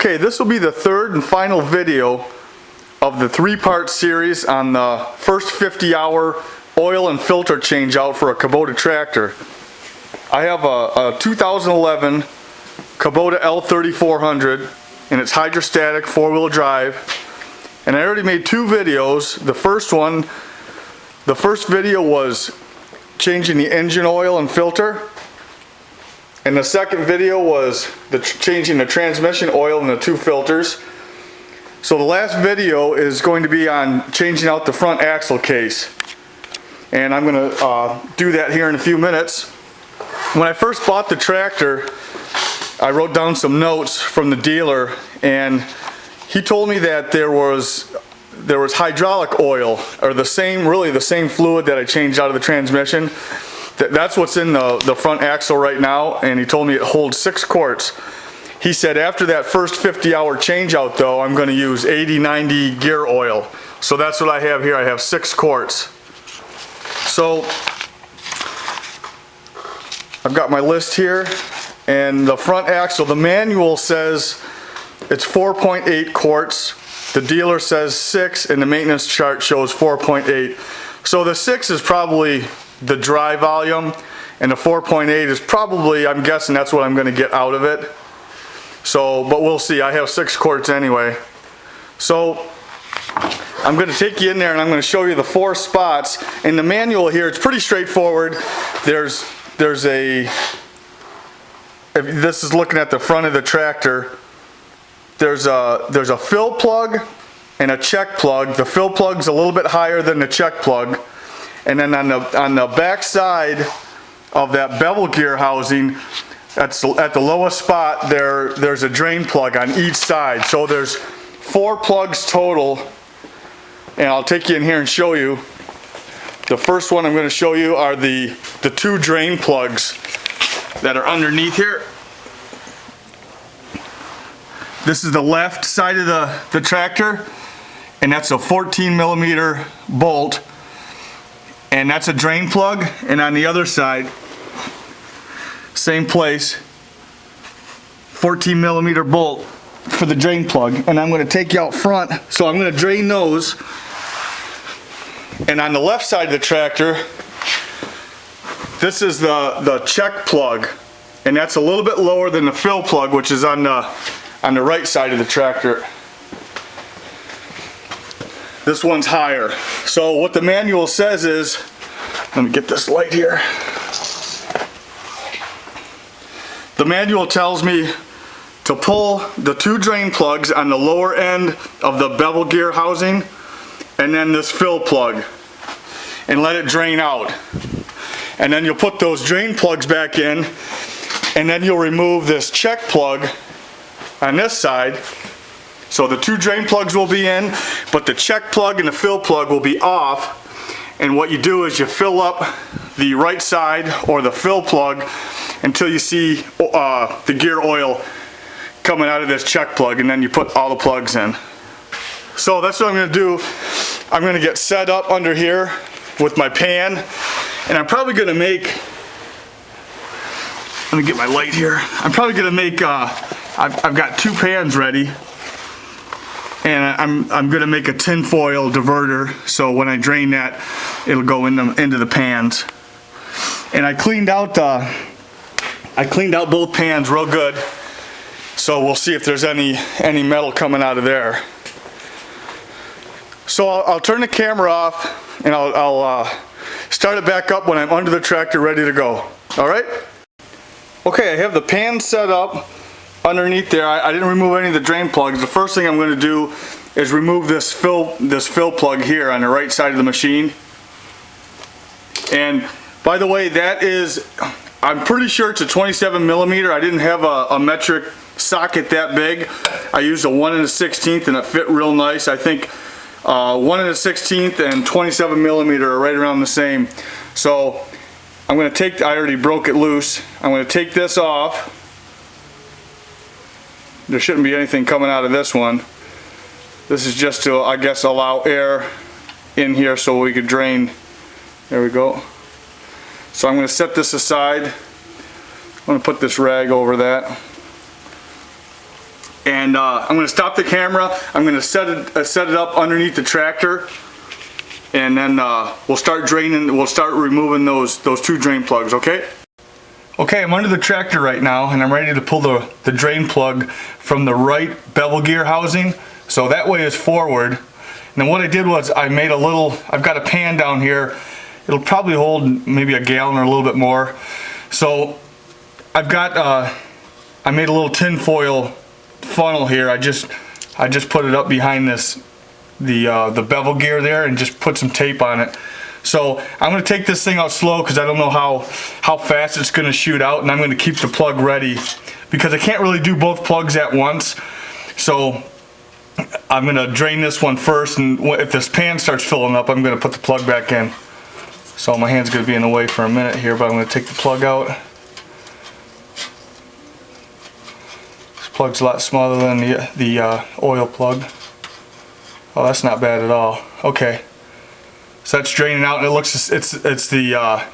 Okay, this will be the third and final video of the three-part series on the first 50-hour oil and filter change out for a Kubota tractor. I have a 2011 Kubota L3400 and it's hydrostatic four-wheel drive, and I already made two videos. The first video was changing the engine oil and filter, and the second video was changing the transmission oil and the two filters. So the last video is going to be on changing out the front axle case, and I'm going to do that here in a few minutes. When I first bought the tractor, I wrote down some notes from the dealer, and he told me that there was hydraulic oil, or really the same fluid that I changed out of the transmission. That's what's in the front axle right now, and he told me it holds 6 quarts. He said after that first 50-hour change out though, I'm going to use 80-90 gear oil. So that's what I have here. I have 6 quarts. So I've got my list here, and the front axle, the manual says it's 4.8 quarts. The dealer says 6, and the maintenance chart shows 4.8. So the 6 is probably the dry volume, and the 4.8 is probably, I'm guessing that's what I'm going to get out of it. So, but we'll see. I have 6 quarts anyway. So I'm going to take you in there and I'm going to show you the 4 spots. In the manual here, it's pretty straightforward. There's a, if this is looking at the front of the tractor, there's a fill plug and a check plug. The fill plug's a little bit higher than the check plug. And then on the back side of that bevel gear housing, at the lowest spot, there's a drain plug on each side. So there's 4 plugs total, and I'll take you in here and show you. The first one I'm going to show you are the 2 drain plugs that are underneath here. This is the left side of the tractor, and that's a 14mm bolt. And that's a drain plug, and on the other side, same place, 14mm bolt for the drain plug. And I'm going to take you out front, so I'm going to drain those. And on the left side of the tractor, this is the check plug, and that's a little bit lower than the fill plug, which is on the right side of the tractor. This one's higher. So what the manual says is, let me get this light here. The manual tells me to pull the 2 drain plugs on the lower end of the bevel gear housing, and then this fill plug, and let it drain out. And then you'll put those drain plugs back in, and then you'll remove this check plug on this side. So the 2 drain plugs will be in, but the check plug and the fill plug will be off. And what you do is you fill up the right side or the fill plug until you see the gear oil coming out of this check plug, and then you put all the plugs in. So that's what I'm going to do. I'm going to get set up under here with my pan, and I'm probably going to make, let me get my light here. I'm probably going to make, I've got 2 pans ready. And I'm going to make a tin foil diverter, so when I drain that, it'll go into the pans. And I cleaned out both pans real good, so we'll see if there's any metal coming out of there. So I'll turn the camera off, and I'll start it back up when I'm under the tractor ready to go. All right? Okay, I have the pan set up. Underneath there, I didn't remove any of the drain plugs. The first thing I'm going to do is remove this fill plug here on the right side of the machine. And by the way, that is, I'm pretty sure it's a 27mm. I didn't have a metric socket that big. I used a 1 1/16, and it fit real nice. I think 1 1/16 and 27mm are right around the same. So I'm going to take, I already broke it loose. I'm going to take this off. There shouldn't be anything coming out of this one. This is just to, I guess, allow air in here so we could drain. There we go. So I'm going to set this aside. I'm going to put this rag over that. And I'm going to stop the camera. I'm going to set it up underneath the tractor, and then we'll start draining. We'll start removing those two drain plugs. Okay. Okay, I'm under the tractor right now, and I'm ready to pull the drain plug from the right bevel gear housing. So that way is forward. And then what I did was I made I've got a pan down here. It'll probably hold maybe a gallon or a little bit more. So I've got, I made a little tin foil funnel here. I just put it up behind the bevel gear there and just put some tape on it. So I'm going to take this thing out slow because I don't know how fast it's going to shoot out, and I'm going to keep the plug ready because I can't really do both plugs at once. So I'm going to drain this one first, and if this pan starts filling up, I'm going to put the plug back in. So my hand's going to be in the way for a minute here, but I'm going to take the plug out. This plug's a lot smaller than the oil plug. Oh, that's not bad at all. Okay. So that's draining out, and it looks it's the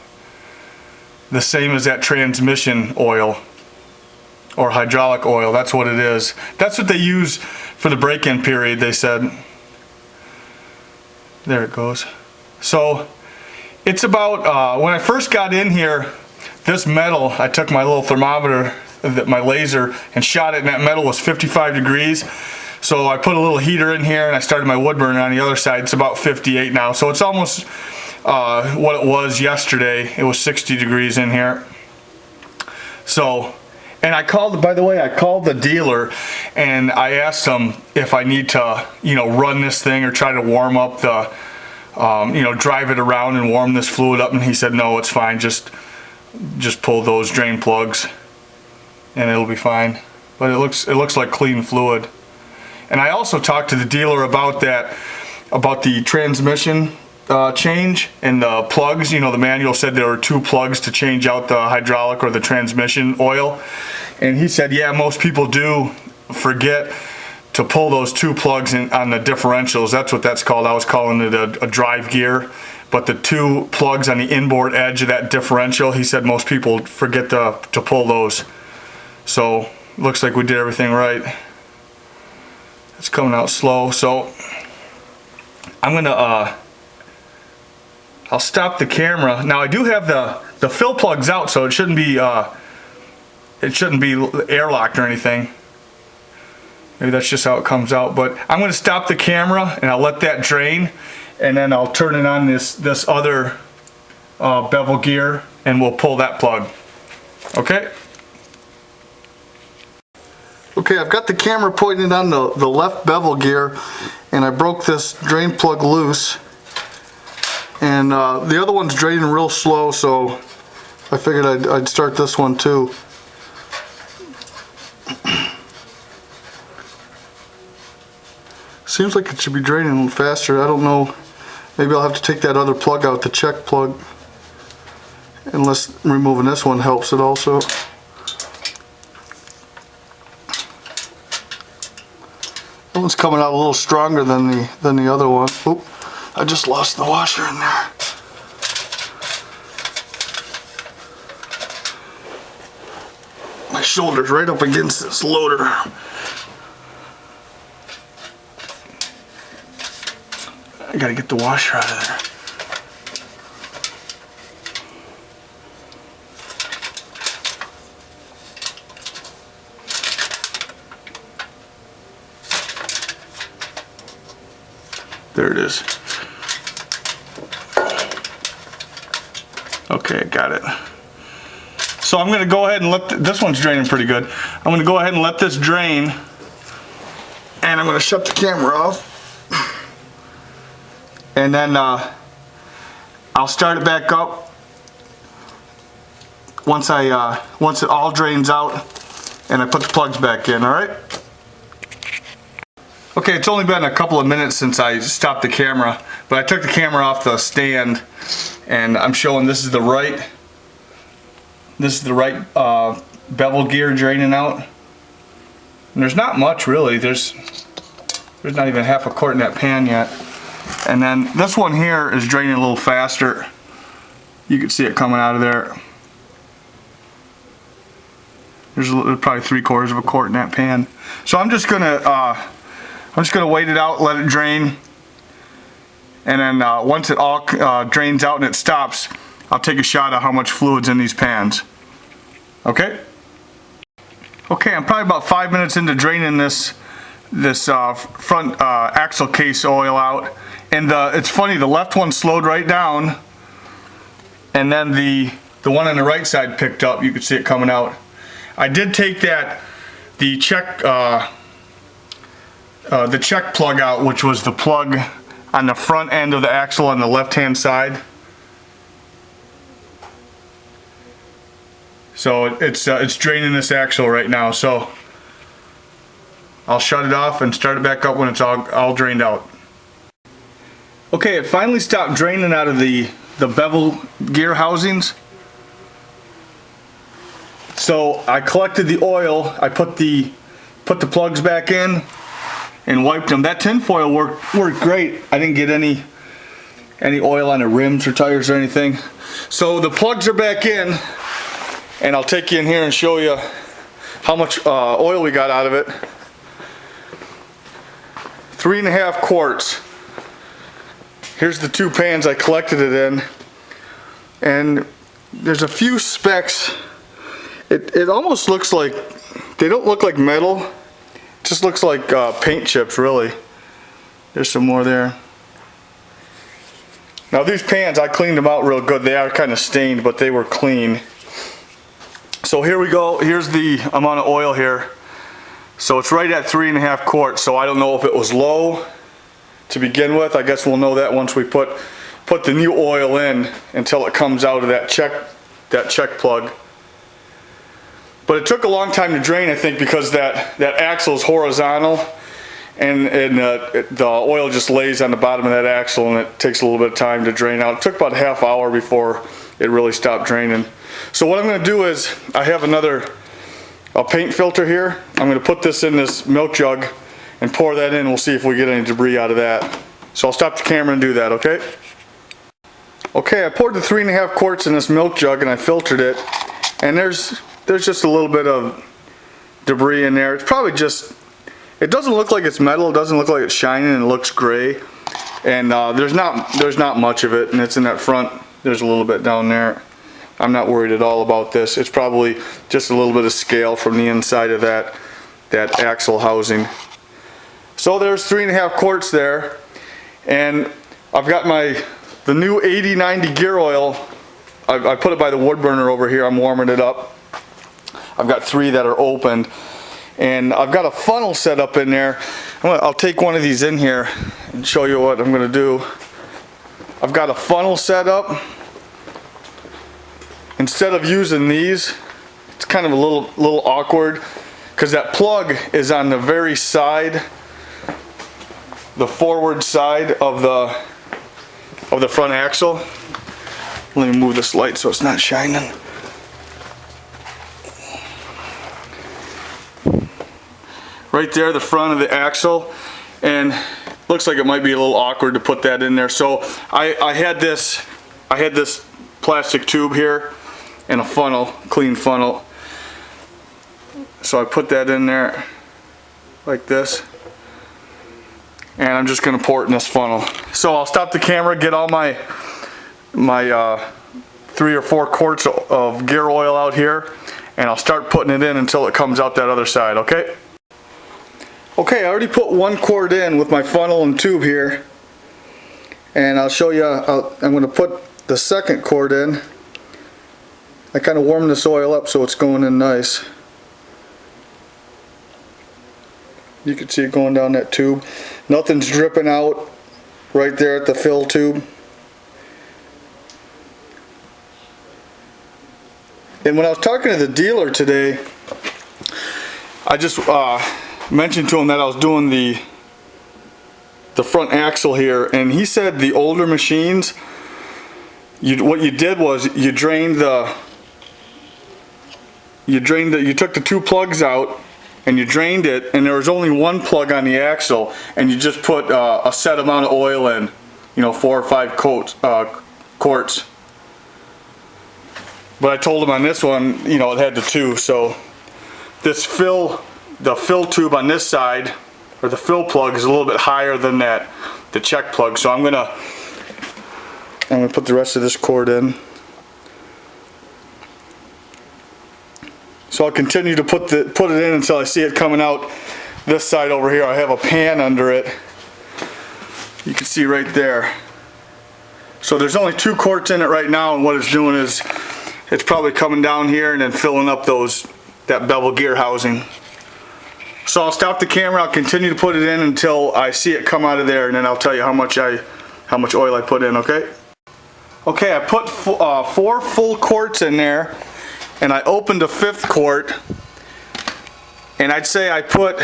same as that transmission oil or hydraulic oil. That's what it is. That's what they use for the break-in period, they said. There it goes. So it's about when I first got in here, this metal, I took my little thermometer, my laser, and shot it, and that metal was 55 degrees. So I put a little heater in here, and I started my wood burner on the other side. It's about 58 now, so it's almost what it was yesterday. It was 60 degrees in here. So, and I called, by the way, I called the dealer, and I asked him if I need to, run this thing or try to warm up the, drive it around and warm this fluid up, and he said no, it's fine. Just pull those drain plugs, and it'll be fine. But it looks like clean fluid. And I also talked to the dealer about the transmission change and the plugs. The manual said there were 2 plugs to change out the hydraulic or the transmission oil. And he said, yeah, most people do forget to pull those 2 plugs on the differentials. That's what that's called. I was calling it a drive gear. But the 2 plugs on the inboard edge of that differential, he said most people forget to pull those. So looks like we did everything right. It's coming out slow, so I'm gonna I'll stop the camera. Now I do have the fill plugs out, so it shouldn't be airlocked or anything. Maybe that's just how it comes out. But I'm gonna stop the camera and I'll let that drain, and then I'll turn it on this other bevel gear, and we'll pull that plug. Okay. Okay, I've got the camera pointed on the left bevel gear, and I broke this drain plug loose, and the other one's draining real slow, so I figured I'd start this one too. Seems like it should be draining a little faster. I don't know, maybe I'll have to take that other plug out, the check plug, unless removing this one helps it also. That one's coming out a little stronger than the other one. Oop, I just lost the washer in there. My shoulder's right up against this loader. I gotta get the washer out of there. There it is. Okay, got it. So I'm going to go ahead and let this one's draining pretty good. I'm going to go ahead and let this drain, and I'm going to shut the camera off, and then I'll start it back up once it all drains out and I put the plugs back in. All right. Okay, it's only been a couple of minutes since I stopped the camera, but I took the camera off the stand, and I'm showing this is the right bevel gear draining out. And there's not much really. There's not even half a quart in that pan yet. And then this one here is draining a little faster. You can see it coming out of there. There's probably 3/4 of a quart in that pan. So I'm just gonna wait it out, let it drain, and then once it all drains out and it stops, I'll take a shot of how much fluid's in these pans. Okay? Okay, I'm probably about 5 minutes into draining this front axle case oil out, and it's funny, the left one slowed right down, and then the one on the right side picked up. You could see it coming out. I did take the check plug out, which was the plug on the front end of the axle on the left hand side. So it's draining this axle right now. So I'll shut it off and start it back up when it's all drained out. Okay, it finally stopped draining out of the bevel gear housings. So I collected the oil, I put the plugs back in and wiped them. That tin foil worked great. I didn't get any oil on the rims or tires or anything. So the plugs are back in, and I'll take you in here and show you how much oil we got out of it. 3.5 quarts. Here's the 2 pans I collected it in, and there's a few specks. It almost looks like, they don't look like metal, it just looks like paint chips really. There's some more there. Now these pans, I cleaned them out real good. They are kind of stained, but they were clean. So here we go, here's the amount of oil here. So it's right at 3.5 quarts, so I don't know if it was low to begin with. I guess we'll know that once we put the new oil in, until it comes out of that check plug. But it took a long time to drain, I think, because that axle is horizontal, and the oil just lays on the bottom of that axle, and it takes a little bit of time to drain out. It took about a half hour before it really stopped draining. So what I'm going to do is, I have a paint filter here. I'm going to put this in this milk jug and pour that in. We'll see if we get any debris out of that. So I'll stop the camera and do that, okay? Okay, I poured the 3.5 quarts in this milk jug and I filtered it, and there's just a little bit of debris in there. It's probably just, it doesn't look like it's metal, it doesn't look like it's shining, and it looks gray. And there's not much of it, and it's in that front. There's a little bit down there. I'm not worried at all about this. It's probably just a little bit of scale from the inside of that axle housing. So there's 3.5 quarts there, and I've got the new 80/90 gear oil. I put it by the wood burner over here. I'm warming it up. I've got 3 that are opened, and I've got a funnel set up in there. I'll take one of these in here and show you what I'm going to do. I've got a funnel set up. Instead of using these, it's kind of a little awkward, because that plug is on the very side, the forward side of the front axle. Let me move this light so it's not shining. Right there, the front of the axle, and looks like it might be a little awkward to put that in there. So I had this plastic tube here and a funnel, clean funnel. So I put that in there like this, and I'm just going to pour it in this funnel. So I'll stop the camera, get all my 3 or 4 quarts of gear oil out here, and I'll start putting it in until it comes out that other side, okay? Okay, I already put 1 quart in with my funnel and tube here, and I'll show you. I'm going to put the 2nd quart in. I kind of warmed this oil up so it's going in nice. You can see it going down that tube. Nothing's dripping out right there at the fill tube. And when I was talking to the dealer today, I just mentioned to him that I was doing the front axle here, and he said the older machines, what you did was you took the 2 plugs out and you drained it, and there was only 1 plug on the axle, and you just put a set amount of oil in, 4 or 5 quarts. But I told him on this one, it had the 2, so the fill tube on this side, or the fill plug, is a little bit higher than the check plug. So I'm gonna put the rest of this cord in. So I'll continue to put it in until I see it coming out this side over here. I have a pan under it. You can see right there. So there's only 2 quarts in it right now, and what it's doing is it's probably coming down here and then filling up that bevel gear housing. So I'll stop the camera, I'll continue to put it in until I see it come out of there, and then I'll tell you how much oil I put in, okay? Okay, I put 4 full quarts in there, and I opened the 5th quart, and I'd say I put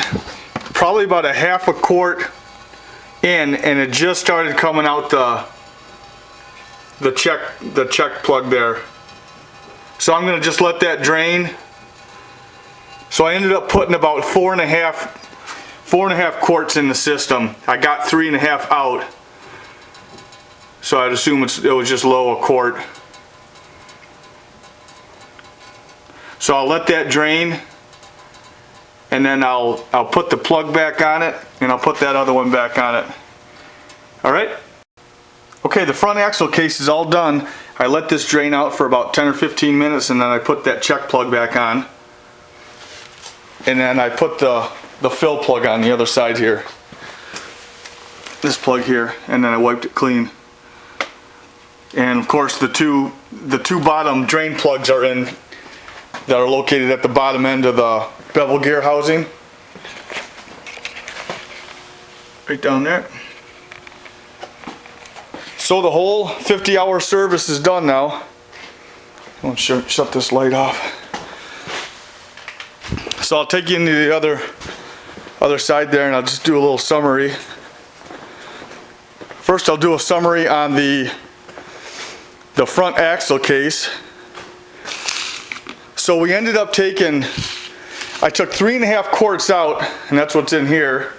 probably about a half a quart in, and it just started coming out the check plug there. So I'm gonna just let that drain. So I ended up putting about 4.5 quarts in the system. I got 3.5 out. So I'd assume it was just low a quart. So I'll let that drain, and then I'll put the plug back on it, and I'll put that other one back on it. Alright? Okay, the front axle case is all done. I let this drain out for about 10 or 15 minutes, and then I put that check plug back on. And then I put the fill plug on the other side here. This plug here, and then I wiped it clean. And of course the two bottom drain plugs are in, that are located at the bottom end of the bevel gear housing. Right down there. So the whole 50-hour service is done now. I'll shut this light off. So I'll take you into the other side there, and I'll just do a little summary. First I'll do a summary on the front axle case. So we ended up I took 3.5 quarts out, and that's what's in here.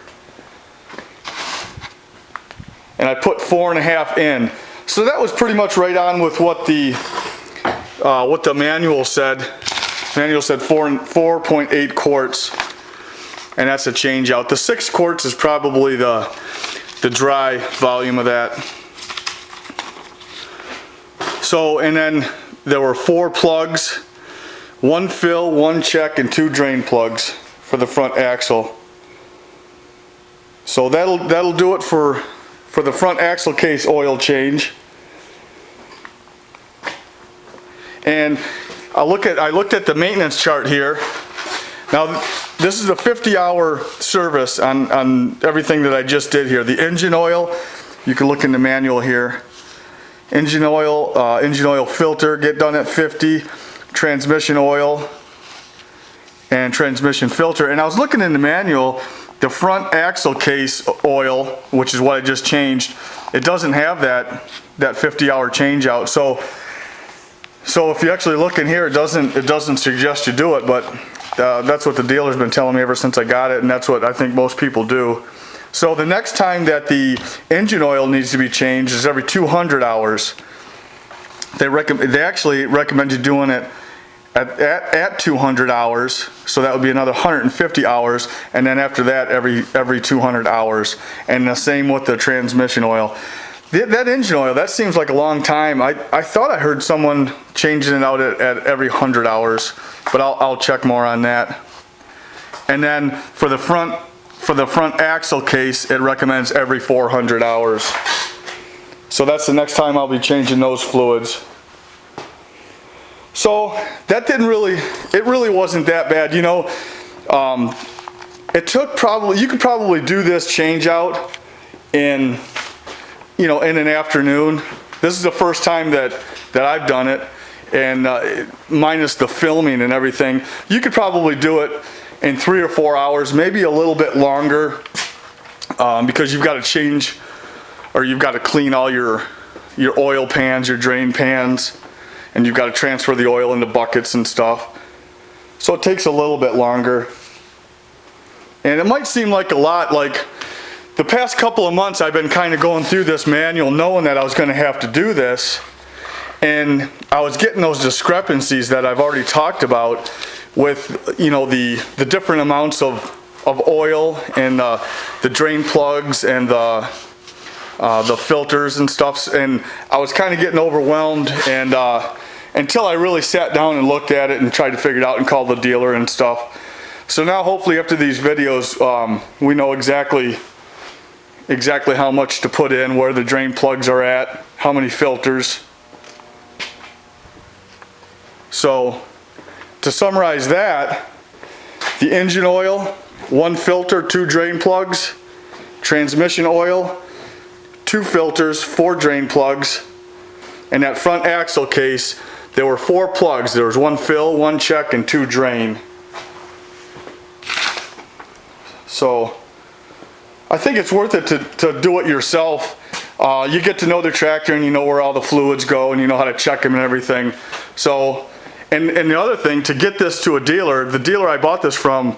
And I put 4.5 in. So that was pretty much right on with what the manual said. The manual said 4.8 quarts, and that's a change out. The 6 quarts is probably the dry volume of that. So, and then there were 4 plugs, 1 fill, 1 check, and 2 drain plugs for the front axle. So that'll do it for the front axle case oil change. And I looked at the maintenance chart here. Now this is a 50-hour service on everything that I just did here. The engine oil, you can look in the manual here. Engine oil filter, get done at 50. Transmission oil and transmission filter. And I was looking in the manual, the front axle case oil, which is what I just changed, it doesn't have that 50-hour change out. So if you actually look in here, it doesn't suggest you do it, but that's what the dealer's been telling me ever since I got it, and that's what I think most people do. So the next time that the engine oil needs to be changed is every 200 hours. They actually recommend you doing it at 200 hours, so that would be another 150 hours, and then after that every 200 hours. And the same with the transmission oil. That engine oil, that seems like a long time. I thought I heard someone changing it out at every 100 hours, but I'll check more on that. And then for the front axle case, it recommends every 400 hours. So that's the next time I'll be changing those fluids. So that it really wasn't that bad. You know, it took you could probably do this change out in an afternoon. This is the first time that I've done it, and minus the filming and everything, you could probably do it in 3 or 4 hours, maybe a little bit longer, because you've got to change, or you've got to clean all your oil pans, your drain pans, and you've got to transfer the oil into buckets and stuff. So it takes a little bit longer. And it might seem like a lot, like the past couple of months I've been kind of going through this manual knowing that I was going to have to do this, and I was getting those discrepancies that I've already talked about with, you know, the different amounts of oil and the drain plugs and the filters and stuff, and I was kind of getting overwhelmed, and until I really sat down and looked at it and tried to figure it out and called the dealer and stuff. So now hopefully after these videos we know exactly how much to put in, where the drain plugs are at, how many filters. So to summarize that, the engine oil, 1 filter, 2 drain plugs. Transmission oil, 2 filters, 4 drain plugs. And that front axle case, there were 4 plugs. There was 1 fill, 1 check, and 2 drain. So I think it's worth it to do it yourself. You get to know the tractor and you know where all the fluids go and you know how to check them and everything. So, and the other thing, to get this to a dealer, the dealer I bought this from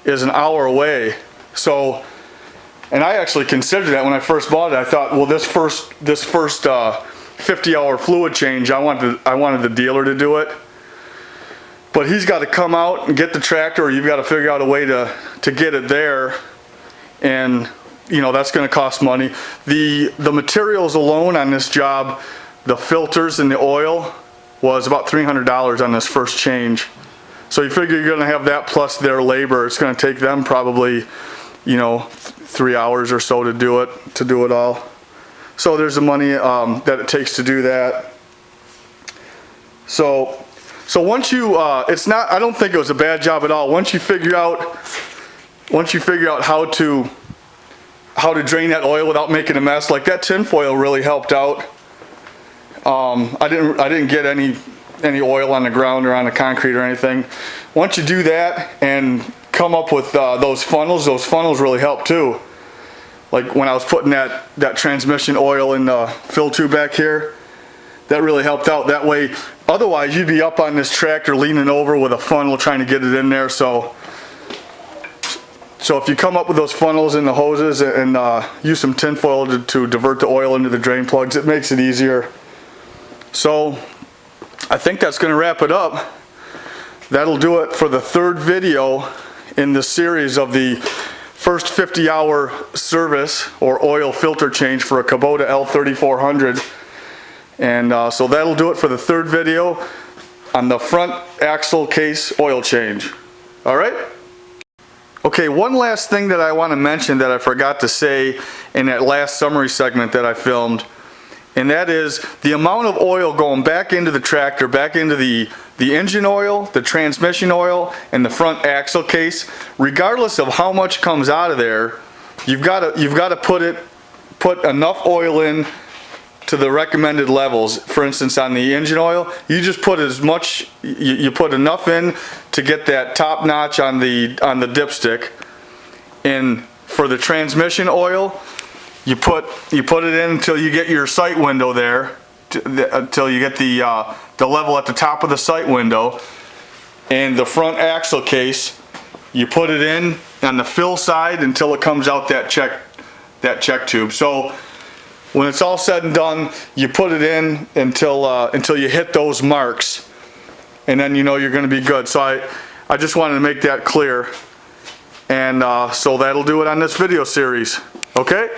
is an hour away. So, and I actually considered that when I first bought it. I thought, well, this first 50-hour fluid change, I wanted the dealer to do it. But he's got to come out and get the tractor, or you've got to figure out a way to get it there, and you know that's going to cost money. The materials alone on this job, the filters and the oil, was about $300 on this first change. So you figure you're going to have that plus their labor. It's going to take them probably, you know, 3 hours or so to do it all. So there's the money that it takes to do that. So once you, it's not, I don't think it was a bad job at all. Once you figure out how to drain that oil without making a mess, like that tin foil really helped out. I didn't get any oil on the ground or on the concrete or anything. Once you do that and come up with those funnels really help too. Like when I was putting that transmission oil in the fill tube back here, that really helped out. That way, otherwise you'd be up on this tractor leaning over with a funnel trying to get it in there. So if you come up with those funnels and the hoses and use some tin foil to divert the oil into the drain plugs, it makes it easier. So I think that's going to wrap it up. That'll do it for the 3rd video in the series of the first 50-hour service or oil filter change for a Kubota L3400. And so that'll do it for the 3rd video on the front axle case oil change. All right? Okay, one last thing that I want to mention that I forgot to say in that last summary segment that I filmed, and that is the amount of oil going back into the tractor, back into the engine oil, the transmission oil, and the front axle case. Regardless of how much comes out of there, you've got to put enough oil in to the recommended levels. For instance, on the engine oil, you just put as much, you put enough in to get that top notch on the dipstick. And for the transmission oil, you put it in until you get your sight window there, until you get the level at the top of the sight window. And the front axle case, you put it in on the fill side until it comes out that check tube. So when it's all said and done, you put it in until you hit those marks, and then you know you're going to be good. So I just wanted to make that clear, and so that'll do it on this video series. Okay?